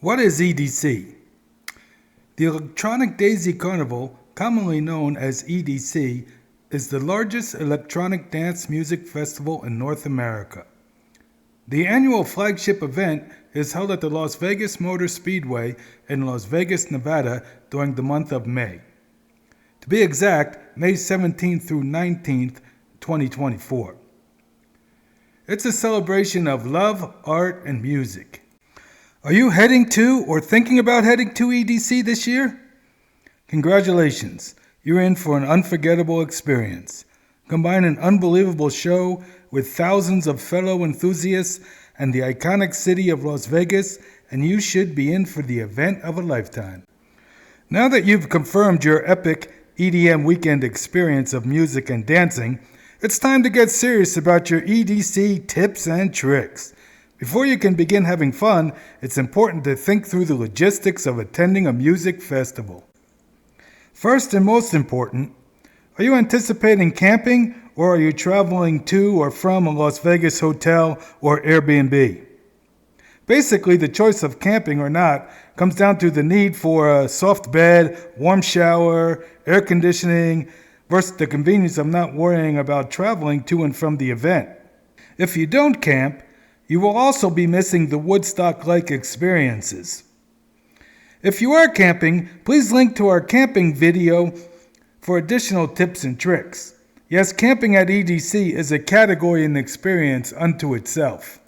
What is EDC? The Electronic Daisy Carnival, commonly known as EDC, is the largest electronic dance music festival in North America. The annual flagship event is held at the Las Vegas Motor Speedway in Las Vegas, Nevada during the month of May. To be exact, May 17th through 19th, 2024. It's a celebration of love, art, and music. Are you heading to or thinking about heading to EDC this year? Congratulations, you're in for an unforgettable experience. Combine an unbelievable show with thousands of fellow enthusiasts and the iconic city of Las Vegas, and you should be in for the event of a lifetime. Now that you've confirmed your epic EDM weekend experience of music and dancing, it's time to get serious about your EDC tips and tricks. Before you can begin having fun, it's important to think through the logistics of attending a music festival. First and most important, are you anticipating camping or are you traveling to or from a Las Vegas hotel or Airbnb? Basically, the choice of camping or not comes down to the need for a soft bed, warm shower, air conditioning, versus the convenience of not worrying about traveling to and from the event. If you don't camp, you will also be missing the Woodstock-like experiences. If you are camping, please link to our camping video for additional tips and tricks. Yes, camping at EDC is a category and experience unto itself.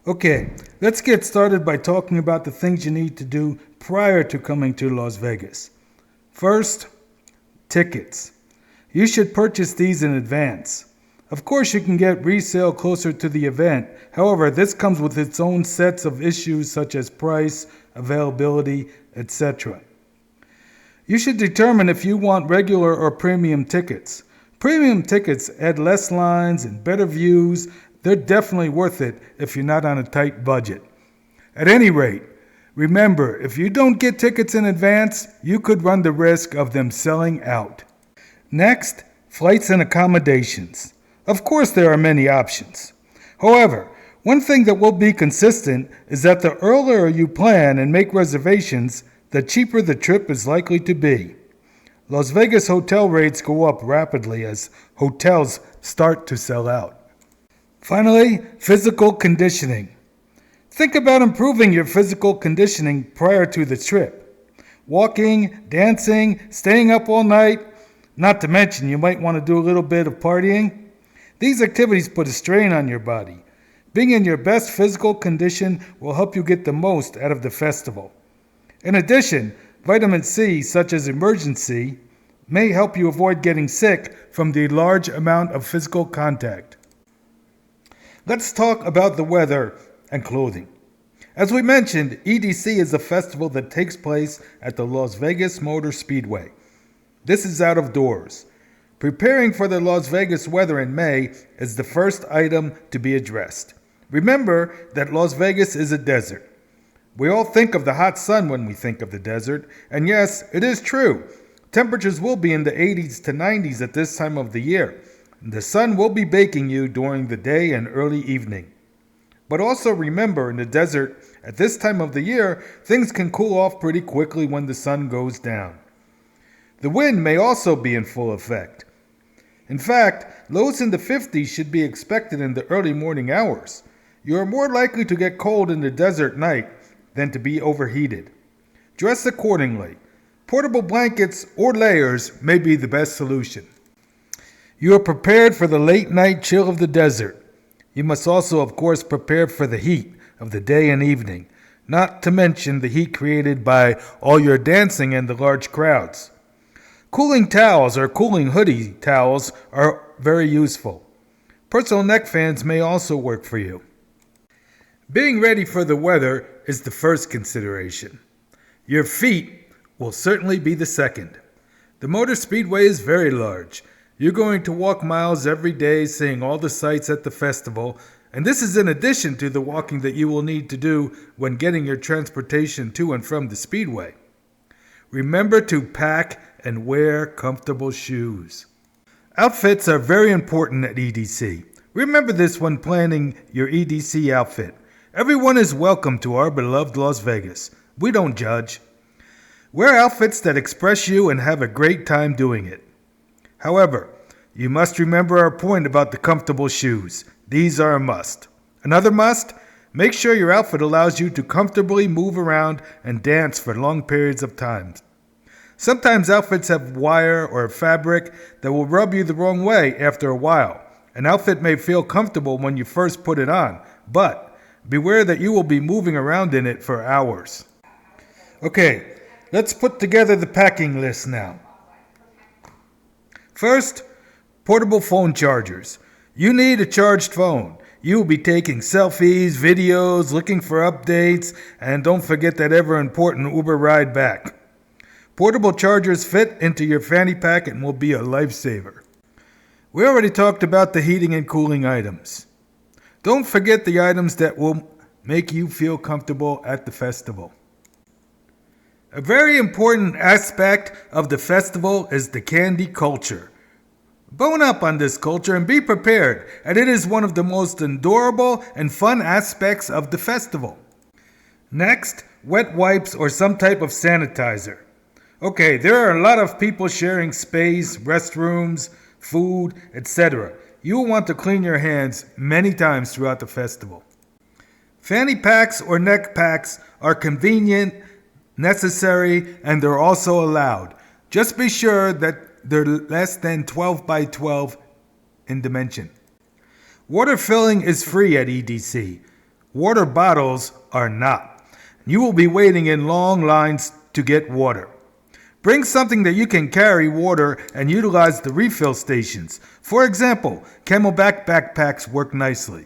Okay, let's get started by talking about the things you need to do prior to coming to Las Vegas. First, tickets. You should purchase these in advance. Of course, you can get resale closer to the event. However, this comes with its own sets of issues such as price, availability, etc. You should determine if you want regular or premium tickets. Premium tickets add less lines and better views. They're definitely worth it if you're not on a tight budget. At any rate, remember, if you don't get tickets in advance, you could run the risk of them selling out. Next, flights and accommodations. Of course, there are many options. However, one thing that will be consistent is that the earlier you plan and make reservations, the cheaper the trip is likely to be. Las Vegas hotel rates go up rapidly as hotels start to sell out. Finally, physical conditioning. Think about improving your physical conditioning prior to the trip. Walking, dancing, staying up all night, not to mention you might want to do a little bit of partying. These activities put a strain on your body. Being in your best physical condition will help you get the most out of the festival. In addition, vitamin C, such as emergency, may help you avoid getting sick from the large amount of physical contact. Let's talk about the weather and clothing. As we mentioned, EDC is a festival that takes place at the Las Vegas Motor Speedway. This is out of doors. Preparing for the Las Vegas weather in May is the first item to be addressed. Remember that Las Vegas is a desert. We all think of the hot sun when we think of the desert, and yes, it is true. Temperatures will be in the 80s to 90s at this time of the year. The sun will be baking you during the day and early evening. But also remember, in the desert, at this time of the year, things can cool off pretty quickly when the sun goes down. The wind may also be in full effect. In fact, lows in the 50s should be expected in the early morning hours. You are more likely to get cold in the desert night than to be overheated. Dress accordingly. Portable blankets or layers may be the best solution. You are prepared for the late night chill of the desert. You must also, of course, prepare for the heat of the day and evening, not to mention the heat created by all your dancing and the large crowds. Cooling towels or cooling hoodie towels are very useful. Personal neck fans may also work for you. Being ready for the weather is the first consideration. Your feet will certainly be the second. The Motor Speedway is very large. You're going to walk miles every day seeing all the sights at the festival, and this is in addition to the walking that you will need to do when getting your transportation to and from the Speedway. Remember to pack and wear comfortable shoes. Outfits are very important at EDC. Remember this when planning your EDC outfit. Everyone is welcome to our beloved Las Vegas. We don't judge. Wear outfits that express you and have a great time doing it. However, you must remember our point about the comfortable shoes. These are a must. Another must? Make sure your outfit allows you to comfortably move around and dance for long periods of time. Sometimes outfits have wire or fabric that will rub you the wrong way after a while. An outfit may feel comfortable when you first put it on, but beware that you will be moving around in it for hours. Okay, let's put together the packing list now. First, portable phone chargers. You need a charged phone. You will be taking selfies, videos, looking for updates, and don't forget that ever important Uber ride back. Portable chargers fit into your fanny pack and will be a lifesaver. We already talked about the heating and cooling items. Don't forget the items that will make you feel comfortable at the festival. A very important aspect of the festival is the candy culture. Bone up on this culture and be prepared, and it is one of the most adorable and fun aspects of the festival. Next, wet wipes or some type of sanitizer. Okay, there are a lot of people sharing space, restrooms, food, etc. You will want to clean your hands many times throughout the festival. Fanny packs or neck packs are convenient, necessary, and they're also allowed. Just be sure that they're less than 12 by 12 in dimension. Water filling is free at EDC. Water bottles are not. You will be waiting in long lines to get water. Bring something that you can carry water and utilize the refill stations. For example, Camelback backpacks work nicely.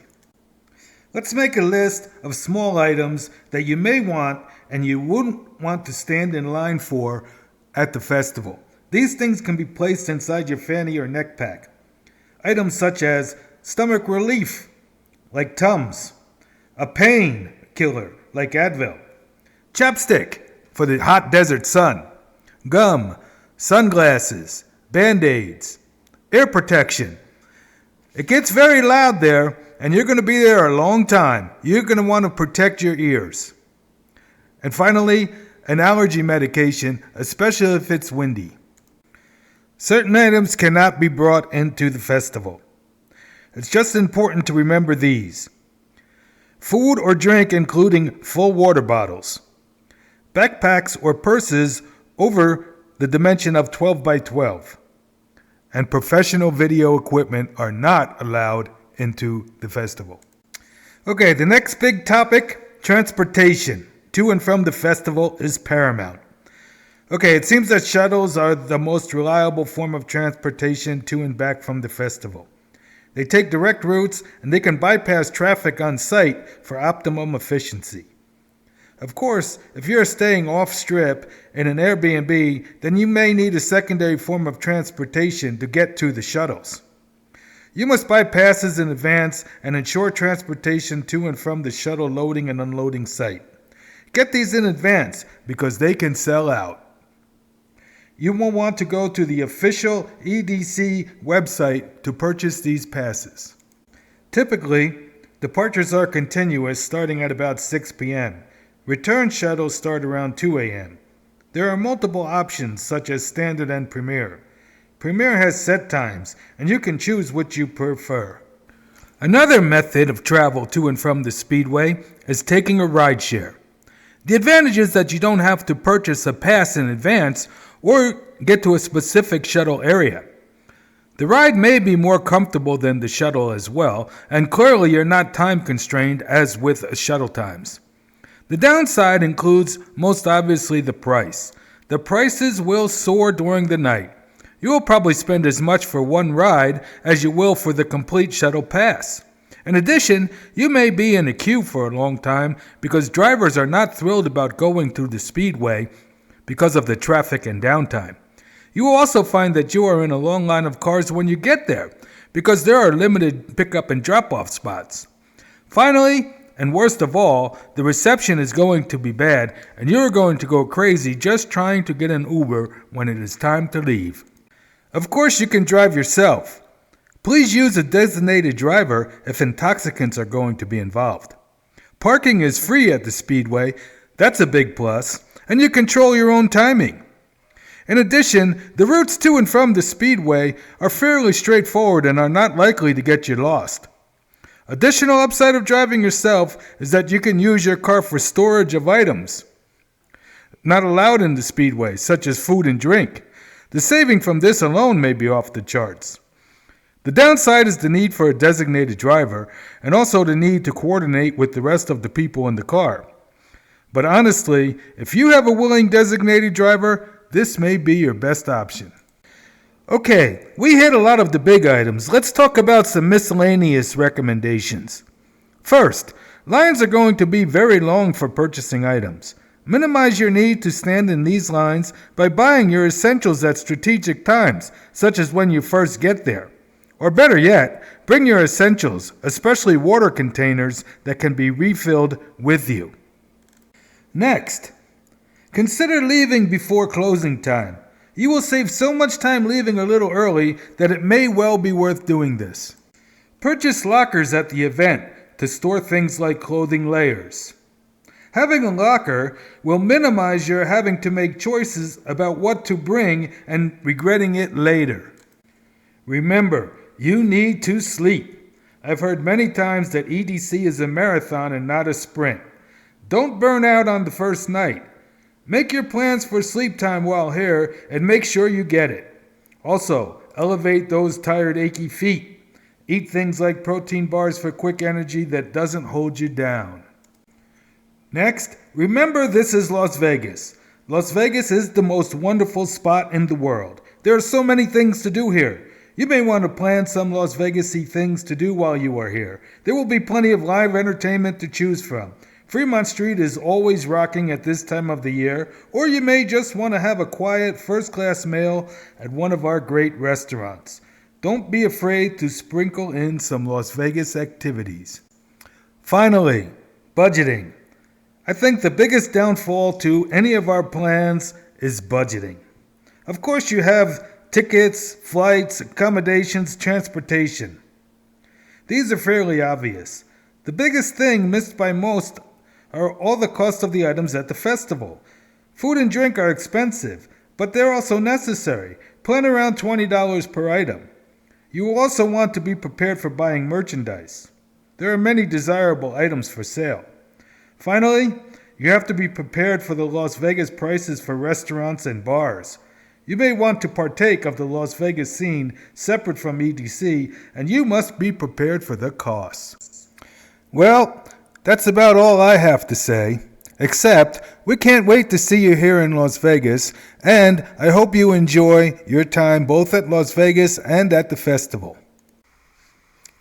Let's make a list of small items that you may want and you wouldn't want to stand in line for at the festival. These things can be placed inside your fanny or neck pack. Items such as stomach relief, like Tums, a pain killer, like Advil, chapstick for the hot desert sun, gum, sunglasses, Band-Aids, ear protection. It gets very loud there, and you're going to be there a long time. You're going to want to protect your ears. And finally, an allergy medication, especially if it's windy. Certain items cannot be brought into the festival. It's just important to remember these. Food or drink including full water bottles. Backpacks or purses over the dimension of 12 by 12. And professional video equipment are not allowed into the festival. Okay, the next big topic, transportation to and from the festival is paramount. Okay, it seems that shuttles are the most reliable form of transportation to and back from the festival. They take direct routes and they can bypass traffic on site for optimum efficiency. Of course, if you're staying off-strip in an Airbnb, then you may need a secondary form of transportation to get to the shuttles. You must buy passes in advance and ensure transportation to and from the shuttle loading and unloading site. Get these in advance because they can sell out. You will want to go to the official EDC website to purchase these passes. Typically, departures are continuous starting at about 6 p.m. Return shuttles start around 2 a.m. There are multiple options such as Standard and Premier. Premier has set times, and you can choose which you prefer. Another method of travel to and from the Speedway is taking a rideshare. The advantage is that you don't have to purchase a pass in advance or get to a specific shuttle area. The ride may be more comfortable than the shuttle as well, and clearly you're not time constrained as with shuttle times. The downside includes most obviously the price. The prices will soar during the night. You will probably spend as much for one ride as you will for the complete shuttle pass. In addition, you may be in a queue for a long time because drivers are not thrilled about going through the Speedway because of the traffic and downtime. You will also find that you are in a long line of cars when you get there because there are limited pickup and drop-off spots. Finally, and worst of all, the reception is going to be bad and you're going to go crazy just trying to get an Uber when it is time to leave. Of course, you can drive yourself. Please use a designated driver if intoxicants are going to be involved. Parking is free at the Speedway. That's a big plus. And you control your own timing. In addition, the routes to and from the Speedway are fairly straightforward and are not likely to get you lost. Additional upside of driving yourself is that you can use your car for storage of items not allowed in the Speedway, such as food and drink. The saving from this alone may be off the charts. The downside is the need for a designated driver and also the need to coordinate with the rest of the people in the car. But honestly, if you have a willing designated driver, this may be your best option. Okay, we hit a lot of the big items. Let's talk about some miscellaneous recommendations. First, lines are going to be very long for purchasing items. Minimize your need to stand in these lines by buying your essentials at strategic times, such as when you first get there. Or better yet, bring your essentials, especially water containers that can be refilled with you. Next, consider leaving before closing time. You will save so much time leaving a little early that it may well be worth doing this. Purchase lockers at the event to store things like clothing layers. Having a locker will minimize your having to make choices about what to bring and regretting it later. Remember, you need to sleep. I've heard many times that EDC is a marathon and not a sprint. Don't burn out on the first night. Make your plans for sleep time while here and make sure you get it. Also, elevate those tired, achy feet. Eat things like protein bars for quick energy that doesn't hold you down. Next, remember this is Las Vegas. Las Vegas is the most wonderful spot in the world. There are so many things to do here. You may want to plan some Las Vegas-y things to do while you are here. There will be plenty of live entertainment to choose from. Fremont Street is always rocking at this time of the year, or you may just want to have a quiet first-class meal at one of our great restaurants. Don't be afraid to sprinkle in some Las Vegas activities. Finally, budgeting. I think the biggest downfall to any of our plans is budgeting. Of course, you have tickets, flights, accommodations, transportation. These are fairly obvious. The biggest thing missed by most are all the cost of the items at the festival. Food and drink are expensive, but they're also necessary. Plan around $20 per item. You will also want to be prepared for buying merchandise. There are many desirable items for sale. Finally, you have to be prepared for the Las Vegas prices for restaurants and bars. You may want to partake of the Las Vegas scene separate from EDC, and you must be prepared for the costs. Well, that's about all I have to say, except we can't wait to see you here in Las Vegas, and I hope you enjoy your time both at Las Vegas and at the festival.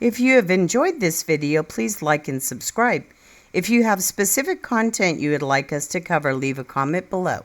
If you have enjoyed this video, please like and subscribe. If you have specific content you would like us to cover, leave a comment below.